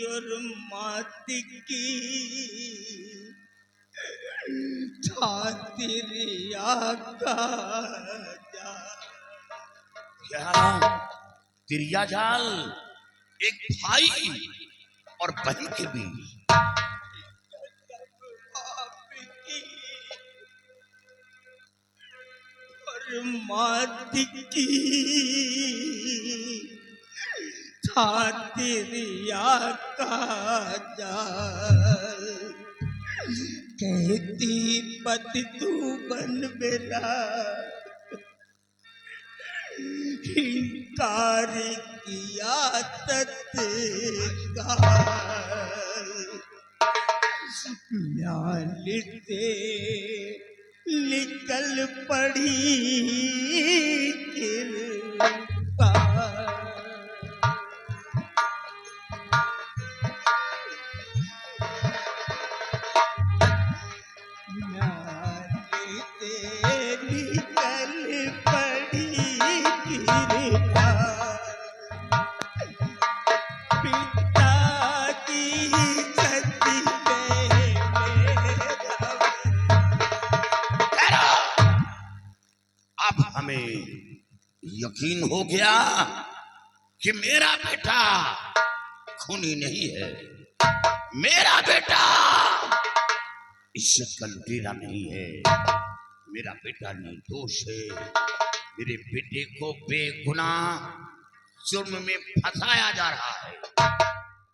और माती की खातिर आका जा। क्या तिरिया जाल एक भाई और बहन के बीच? माती की खातिर आका जाल। कहती पति तू बन मेरा इनकार किया तत्काल। म्याली से निकल पड़ी कृपा। म्याली से निकल पड़ी कृपा। पिता की सती अब हमें यकीन हो गया कि मेरा बेटा खूनी नहीं है, मेरा बेटा इज्जत का लुटेरा नहीं है, मेरा बेटा निर्दोष है। मेरे बेटे को बेगुनाह जुर्म में फंसाया जा रहा है।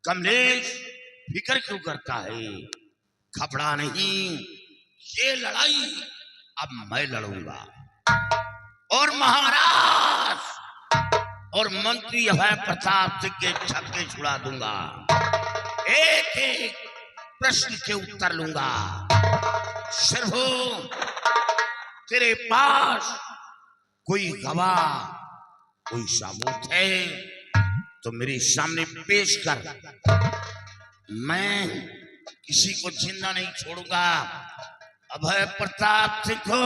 कमलेश फिक्र क्यों करता है? घबरा नहीं, ये लड़ाई अब मैं लड़ूंगा और महाराज और मंत्री अभय प्रताप सिंह के छक्के छुड़ा दूंगा। एक एक प्रश्न के उत्तर लूंगा। शर्मो, तेरे पास कोई गवाह, कोई सबूत है तो मेरे सामने पेश कर। मैं किसी को जिंदा नहीं छोड़ूंगा। अभय प्रताप सिंह को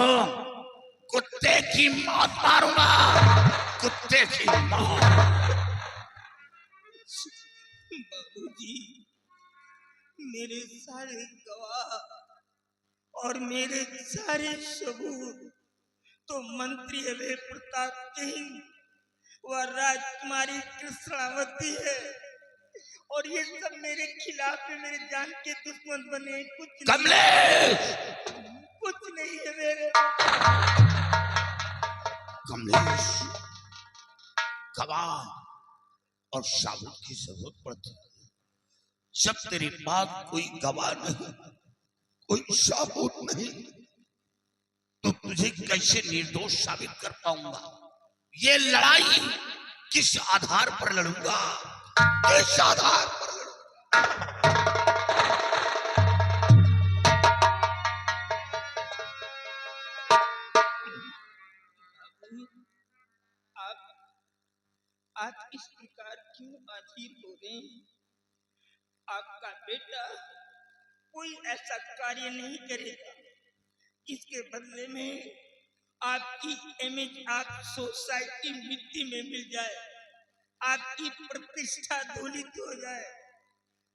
कुत्ते की मौत मारूंगा, कुत्ते की मौत। बाबूजी, मेरे सारे गवाह और मेरे सारे सबूत तो मंत्री अभय प्रताप सिंह व राजकुमारी कृष्णावती है, और ये सब मेरे खिलाफ है, मेरे जान के दुश्मन बने। कुछ कमलेश, कुछ नहीं है मेरे। कमलेश, गवाह और सबूत की जरूरत पड़ती है। जब तेरे पास कोई गवाह नहीं, कोई सबूत नहीं, तो तुझे कैसे निर्दोष साबित कर पाऊंगा? ये लड़ाई किस आधार पर लड़ूंगा? किस आधार पर आप इस प्रकार क्यों अधीर हो रहे हैं? आपका बेटा कोई ऐसा कार्य नहीं करेगा इसके बदले में आपकी इमेज आप सोसाइटी मिट्टी में मिल जाए, आपकी प्रतिष्ठा धूलित हो जाए।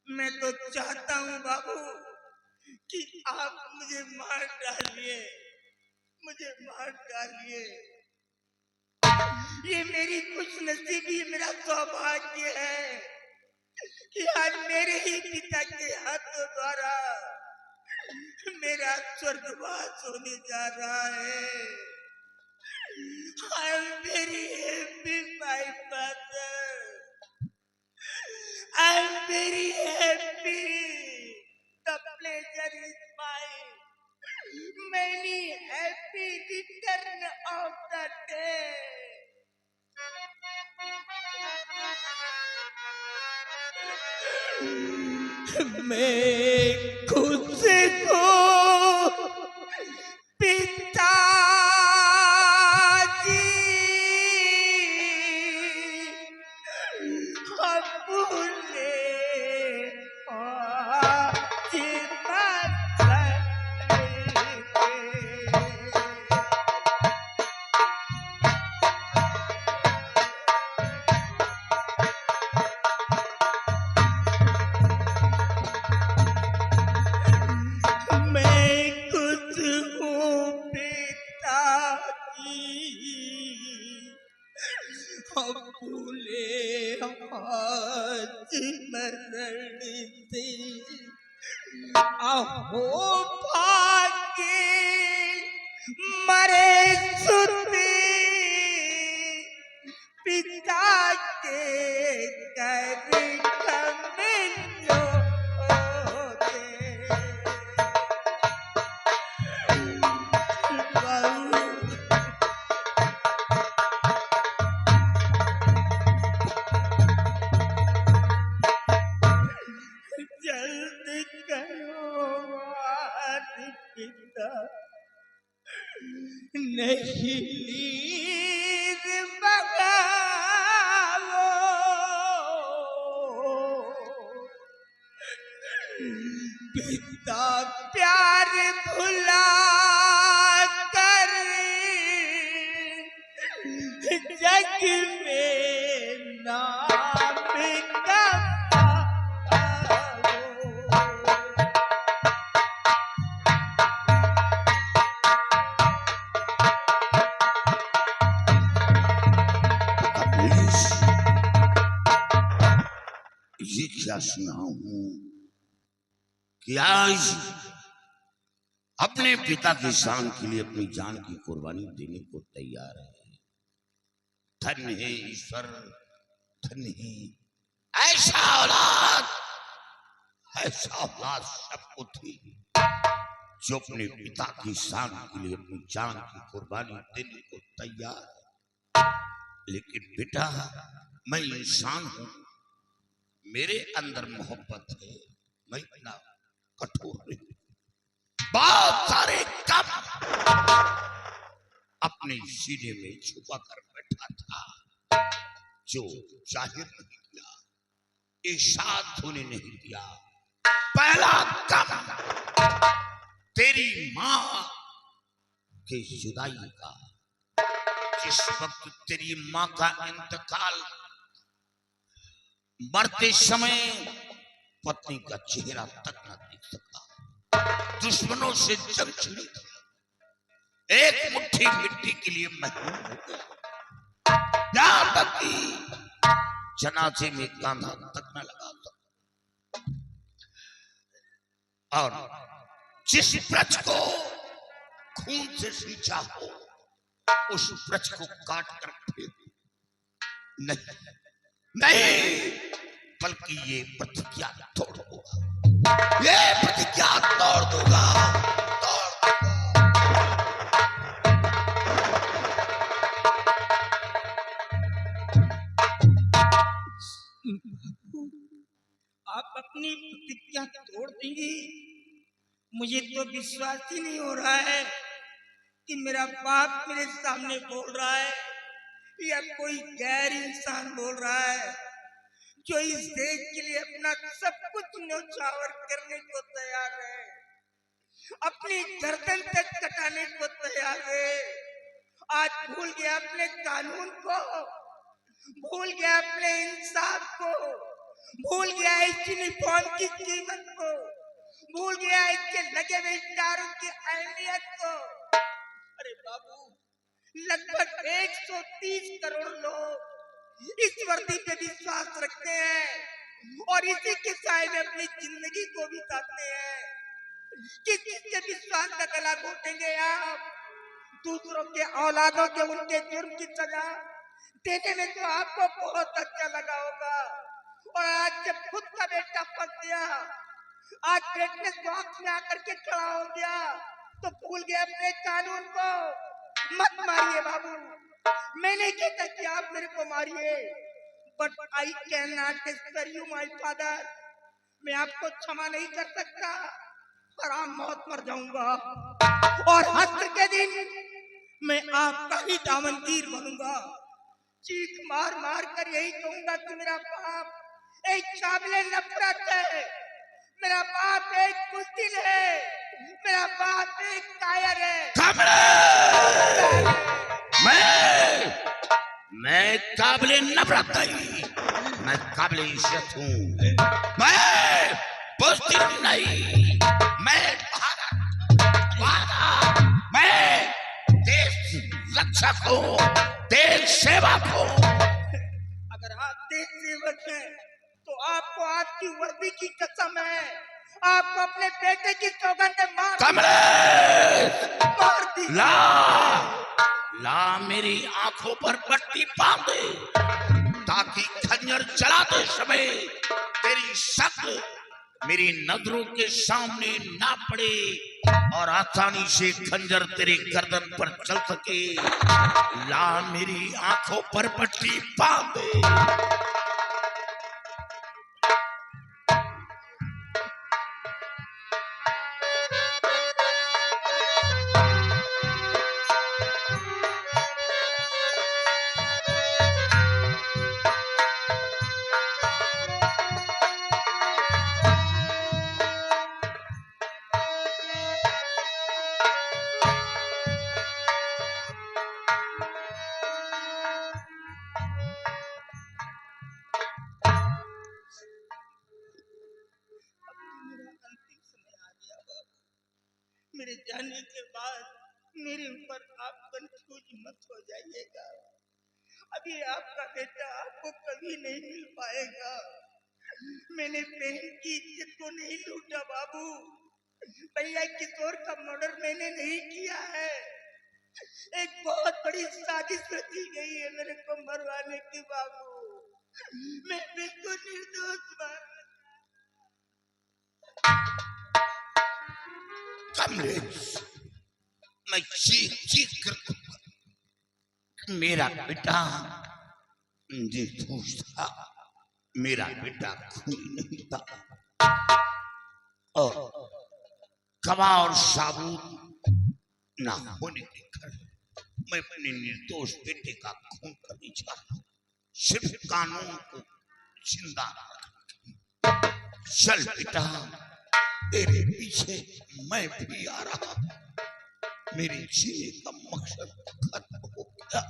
मैं तो चाहता हूँ बाबू कि आप मुझे मार डालिए, मुझे मार डालिए। ये मेरी खुशनसीबी, मेरा सौभाग्य है कि आज मेरे ही पिता के हाथों द्वारा मेरा स्वर्गवास होने जा रहा है। I am very happy, my father. I am very happy. The pleasure is mine. Many happy return of the day. मैं खुद को पिताजी अपने शरण से अहो भाग्य मरे सुते पिता के कर कमलो दे जल्द करो वार पिता नहीं लीद बगावो पिता प्यार भुला कर जग में नाम ये क्या सुना हूं कि आज अपने पिता की शान के लिए अपनी जान की कुर्बानी देने को तैयार है। धन्य है ईश्वर, धन्य है ऐसा औलाद सबको थी जो अपने पिता की शान के लिए अपनी जान की कुर्बानी देने को तैयार है। लेकिन बेटा, मैं इंसान हूं, मेरे अंदर मोहब्बत है, मैं इतना कठोर नहीं। बहुत सारे कम अपने सीने में छुपा कर बैठा था जो जाहिर नहीं किया, इशाद होने नहीं दिया। पहला कम तेरी मां के जुदाई का। जिस वक्त तेरी मां का इंतकाल, मरते समय पत्नी का चेहरा तक न देख सका, दुश्मनों से जंग छिड़ी थी, एक मुट्ठी मिट्टी के लिए मजबूर हो गया, यहां तक कि जनाजे में कांधा तक न लगा था। और जिस ब्रज को खून से सींचा हो, उस ब्रज को काट कर फेंक नहीं, बल्कि ये प्रतिज्ञा तोड़ दूंगा, ये प्रतिज्ञा तोड़ दूंगा, तोड़ दूंगा। आप अपनी प्रतिज्ञा तोड़ देंगी? मुझे तो विश्वास ही नहीं हो रहा है कि मेरा बाप मेरे सामने बोल रहा है या कोई गैर इंसान बोल रहा है जो इस देश के लिए अपना सब कुछ न्यौछावर करने को तैयार है, अपनी गर्दन तक कटाने को तैयार है। आज भूल गया अपने कानून को, भूल गया अपने इंसाफ को, भूल गया इस यूनिफॉर्म की कीमत को, भूल गया इसके लगे हुए स्टारों की अहमियत को। अरे बाबू, लगभग 130 करोड़ लोग इस वर्दी पे विश्वास रखते हैं और इसी के साए में अपनी जिंदगी को बिताते हैं। किसके विश्वास का गला घोटेंगे आप? दूसरों के औलादों के उनके जुर्म की सजा देने में तो आपको बहुत अच्छा लगा होगा, और आज जब खुद का बेटा फंस गया, आज बेटे बॉक्स में आकर के खड़ा हो गया, तो भूल गए अपने कानून को। मत मारिए बाबू, मैंने कहता कि आप मेरे को मारिए, but I can not spare you my father. मैं आपको क्षमा नहीं कर सकता, हराम मौत मर जाऊंगा, और हश्र के दिन मैं आपका ही दामनगीर बनूंगा। चीख मार मार कर यही कहूंगा कि मेरा बाप एक काबिले नफरत है, मेरा बाप एक बुज़दिल है, मेरा बाप एक कायर है। मैं काबिले नफरत नहीं, मैं काबिले इज्जत हूँ। मैं बुज़दिल नहीं, मैं मैं देश रक्षक हूँ, देश सेवक हूँ। अगर आप देश सेवक हैं तो आपको आपकी वर्दी की कसम है, आपको अपने बेटे की सौगंध मार कमलेश दी। ला मेरी आंखों पर पट्टी बांध दे, ताकि खंजर चलाते समय तेरी शक्ल मेरी नजरों के सामने ना पड़े और आसानी से खंजर तेरे गर्दन पर चल सके। ला मेरी आंखों पर पट्टी बांध दे। मेरे जाने के बाद मेरे ऊपर आप कंफ्यूज मत हो जाइएगा। अभी आपका बेटा आपको कभी नहीं मिल पाएगा। मैंने बहन की इज्जत को नहीं लूटा बाबू। भैया किशोर का मर्डर मैंने नहीं किया है। एक बहुत बड़ी साजिश रची गई है मेरे को मरवाने की बाबू। मैं बिल्कुल निर्दोष हूँ। कमलेश, मैं चीख चीख कर मेरा बेटा निर्दोष था, मेरा बेटा खूनी नहीं था, और गवाह और साबुत ना होने के कारण मैं अपने निर्दोष बेटे का खून करने जा रहा हूं। सिर्फ कानून को जिंदा रखना। चल बेटा, तेरे पीछे मैं भी आ रहा हूं। मेरे जीने का मकसद खत्म हो गया।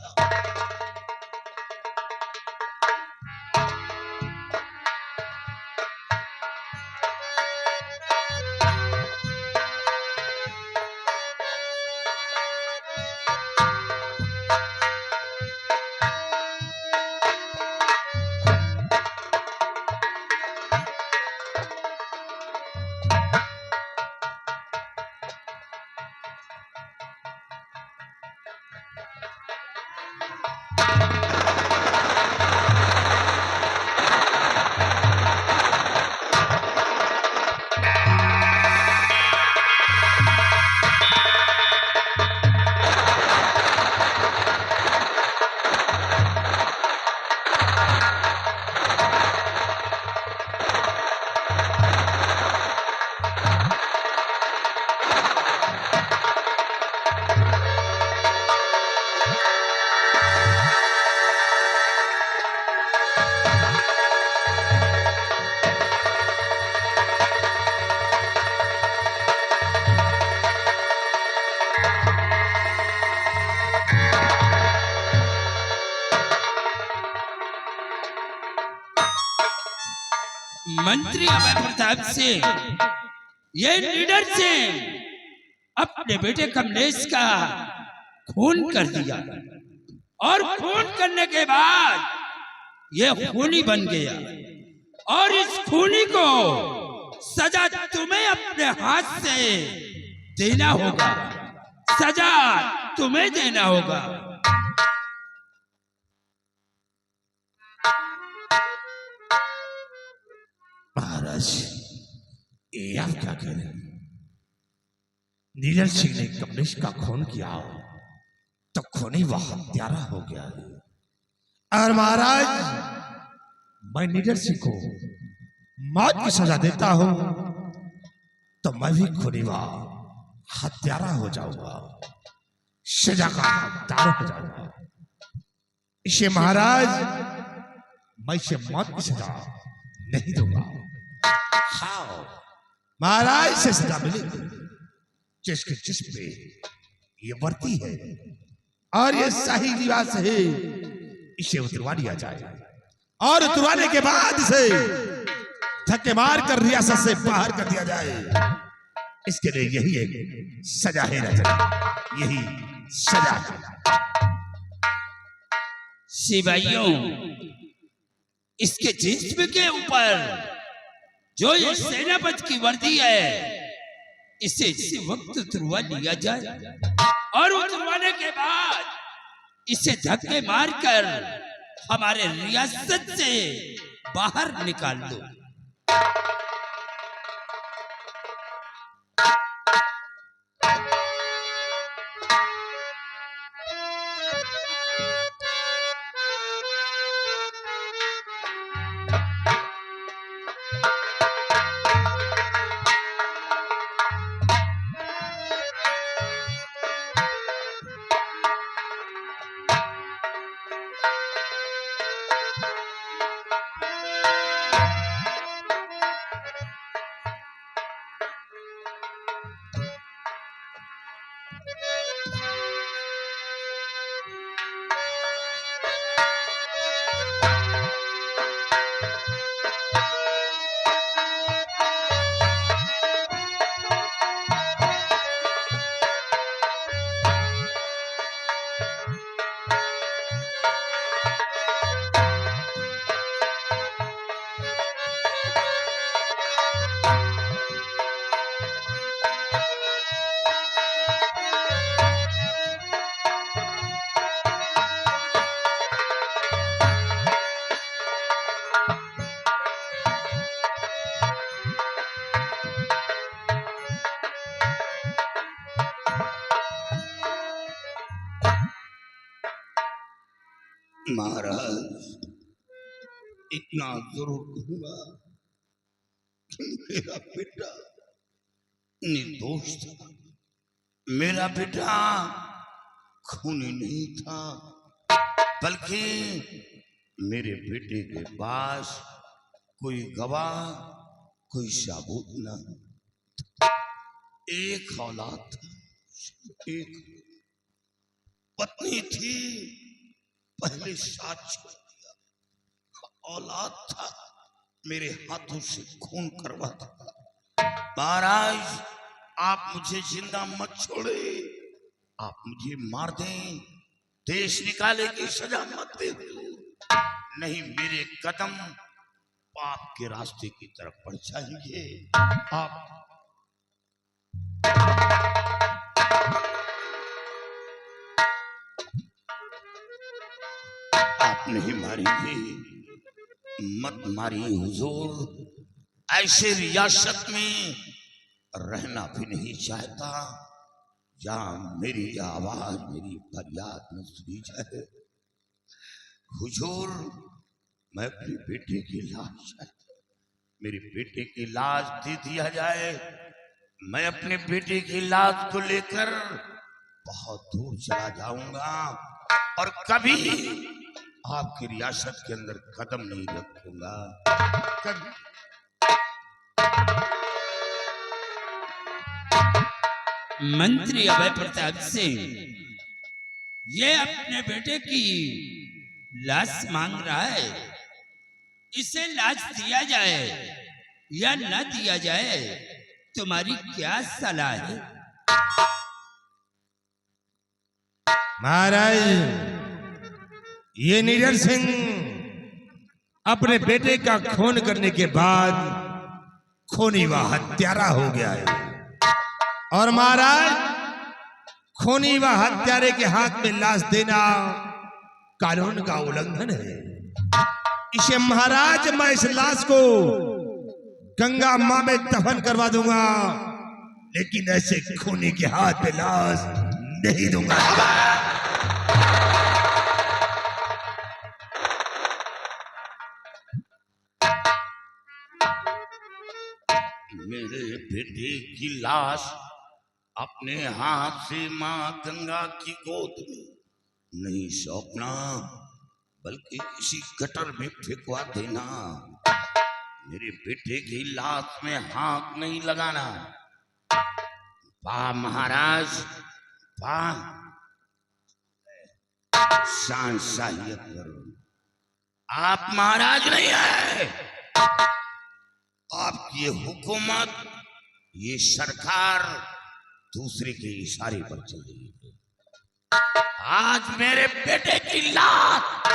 मंत्री अभय प्रताप सिंह, ये लीडर सिंह अपने बेटे कमलेश का खून कर दिया और खून करने के बाद ये खूनी बन गया और इस खूनी को सजा तुम्हें अपने हाथ से देना होगा। सजा तुम्हें देना होगा। महाराज, ये आप क्या कह रहे हैं? नीरज सिंह ने कमलेश का खून किया तो खूनी वह हत्यारा हो गया है। और महाराज, मैं नीरज सिंह को मौत की सजा देता हूं तो मैं भी खूनी व हत्यारा हो जाऊंगा, सजा का हकदार हो जाऊंगा। इसे महाराज, मैं इसे मौत की सजा नहीं दूंगा। हाँ महाराज, से सजा मिलेगी जिसके जिसपे ये वर्ती है और ये शाही लिबास है, इसे उतरवा दिया जाए और उतरवाने के बाद इसे धक्के मार कर रियासत से बाहर कर दिया जाए। इसके लिए यही एक सजा है राजा, यही सजा है। सिपाहियों, इसके जिस्म के ऊपर जो ये सेनापति की वर्दी है, इसे इसी वक्त उतरवा लिया जाए और उतरवाने के बाद इसे धक्के मारकर हमारे रियासत से बाहर निकाल दो। महाराज, इतना जरूर कहूंगा कि मेरा बेटा निर्दोष था। मेरा बेटा खूनी नहीं था, बल्कि मेरे बेटे के पास कोई गवाह, कोई सबूत न, एक औलाद था, एक पत्नी थी, पहले साथ छोड़ दिया, औलाद था, मेरे हाथों से खून करवा था। महाराज, आप मुझे जिंदा मत छोड़े, आप मुझे मार दें, देश निकाले की सजा मत दे, नहीं मेरे कदम पाप के रास्ते की तरफ बढ़ जाएंगे। आप नहीं मारेंगे, मत मारिए हुजूर, ऐसे रियासत में रहना भी नहीं चाहता जहां मेरी आवाज, मेरी फरियाद न सुनी जाए। हुजूर, मैं अपने बेटे की लाश चाहता, मेरे बेटे की लाश दे दिया जाए, मैं अपने बेटे की लाश को लेकर बहुत दूर चला जाऊंगा और कभी आपकी रियासत के अंदर कदम नहीं रखूंगा। मंत्री अभय प्रताप सिंह ये अपने बेटे की लाश मांग रहा है, इसे लाश दिया जाए या न दिया जाए, तुम्हारी क्या सलाह है? महाराज, ये नीरज सिंह अपने बेटे का खून करने के बाद खूनी व हत्यारा हो गया है, और महाराज, खूनी व हत्यारे के हाथ में लाश देना कानून का उल्लंघन है। इसे महाराज, मैं इस लाश को गंगा मां में दफन करवा दूंगा, लेकिन ऐसे खूनी के हाथ में लाश नहीं दूंगा। मेरे बेटे की लाश अपने हाथ से मां गंगा की गोद में नहीं सौंपना, बल्कि किसी गटर में फेंकवा देना। मेरे बेटे की लाश में हाथ नहीं लगाना। वाह महाराज, वाह, शाहियत करो। आप महाराज नहीं है, आपकी हुकूमत, ये सरकार दूसरे के इशारे पर चल रही है। आज मेरे बेटे की लाश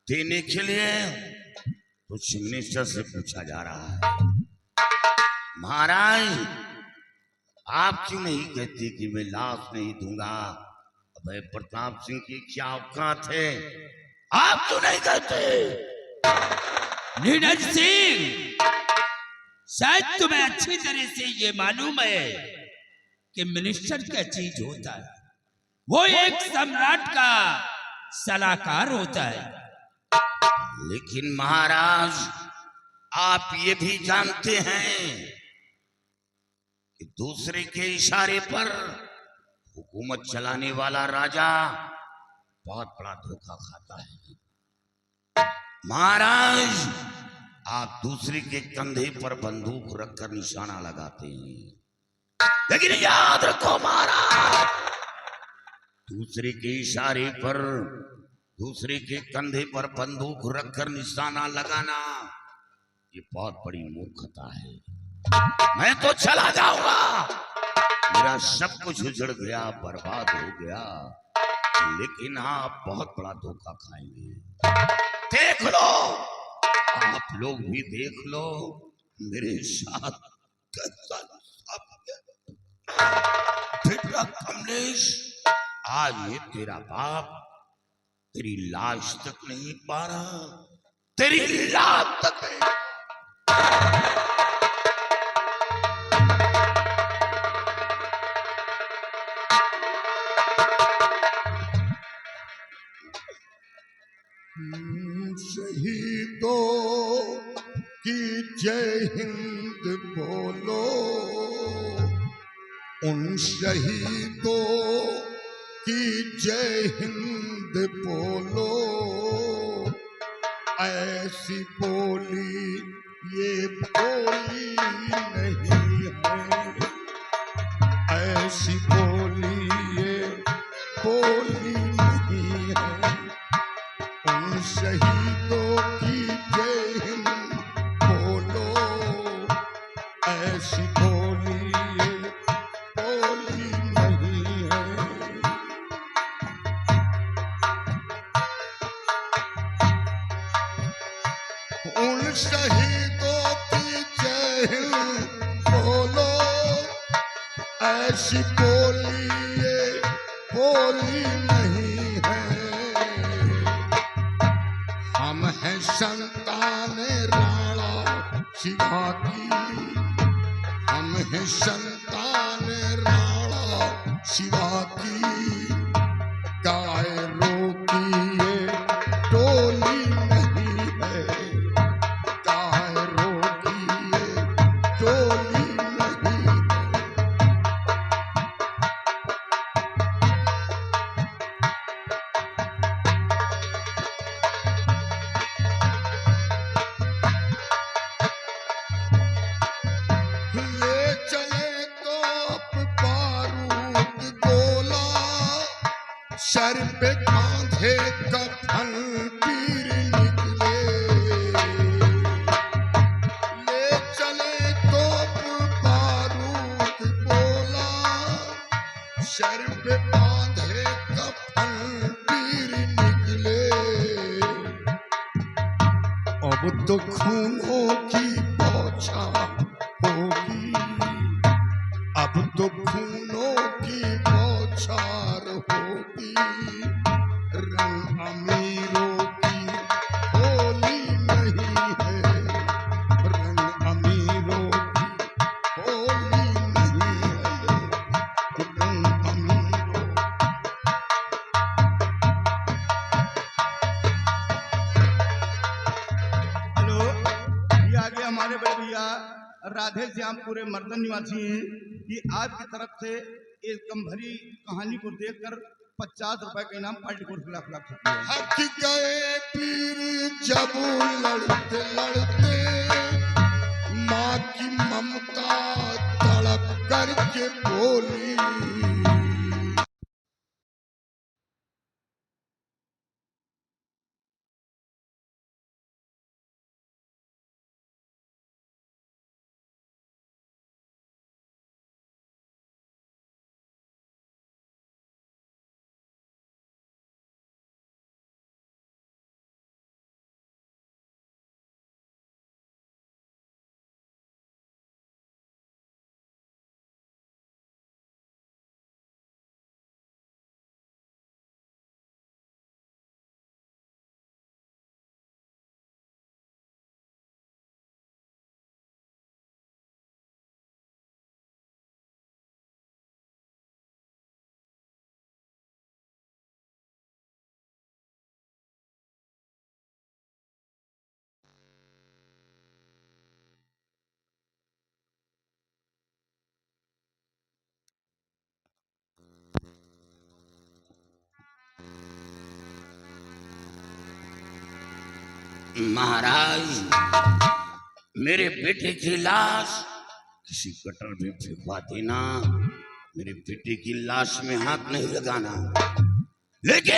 देने के लिए तो मिनिस्टर से पूछा जा रहा है, महाराज आप क्यों नहीं कहते कि मैं लाश नहीं दूंगा? अभय प्रताप सिंह की क्या औकात है, आप क्यों नहीं कहते? नीरज सिंह, शायद तुम्हें अच्छी तरह से ये मालूम है कि मिनिस्टर क्या चीज होता है। वो एक सम्राट का सलाहकार होता है। लेकिन महाराज आप ये भी जानते हैं कि दूसरे के इशारे पर हुकूमत चलाने वाला राजा बहुत बड़ा धोखा खाता है। महाराज आप दूसरे के कंधे पर बंदूक रखकर निशाना लगाते हैं, लेकिन याद रखो महाराज, दूसरे के इशारे पर दूसरे के कंधे पर बंदूक रखकर निशाना लगाना ये बहुत बड़ी मूर्खता है। मैं तो चला जाऊंगा, मेरा सब कुछ उजड़ गया, बर्बाद हो गया, लेकिन आप बहुत बड़ा धोखा खाएंगे। देख लो, आप लोग भी देख लो मेरे साथ कैसा बेटा कमलेश, आज ये तेरा बाप तेरी लाश तक नहीं पा रहा, तेरी लाश तक नहीं। शहीदों की जय हिंद बोलो, उन शहीदों की जय हिंद बोलो, ऐसी बोली ये बोली नहीं है, ऐसी बोली ये बोली नहीं है। उन शहीदों की जय हिंद बोलो, ऐसी बोली ये बोली नहीं है। उन शहीदों की जय हिंद बोलो, ऐसी बोली ये बोली नहीं है। हम हैं संतान राणा शिवा की, हम हैं संतान राणा शिवा की, कायरों की ये टोली नहीं है, कायरों की ये टोली नहीं है। ले चले तोप बारूद गोला, सर पे कांधे कफन पीर निकले। ले चले तोप बारूद गोला, सर पे कांधे कफन पीर निकले। अब तो खूनों की बौछार होगी, अब तो खूनों की बौछार होगी। रंग अमीरों की होली नहीं है, रंग अमीरों की होली नहीं है, रंग अमीरों। हेलो, ये आगे हमारे बड़े भैया राधे श्यामपुरे मर्दन निवासी हैं कि आपकी तरफ से इस गंभरी कहानी को देखकर 50 रुपए का इनाम पार्टी को खिलाफ रख सकते हैं। हक गए पीर जब लड़ते लड़ते, माँ की ममता तड़प करके बोली। महाराज, मेरे बेटे की लाश किसी गटर में फेंकवा देना, मेरे बेटे की लाश में हाथ नहीं लगाना, लेकिन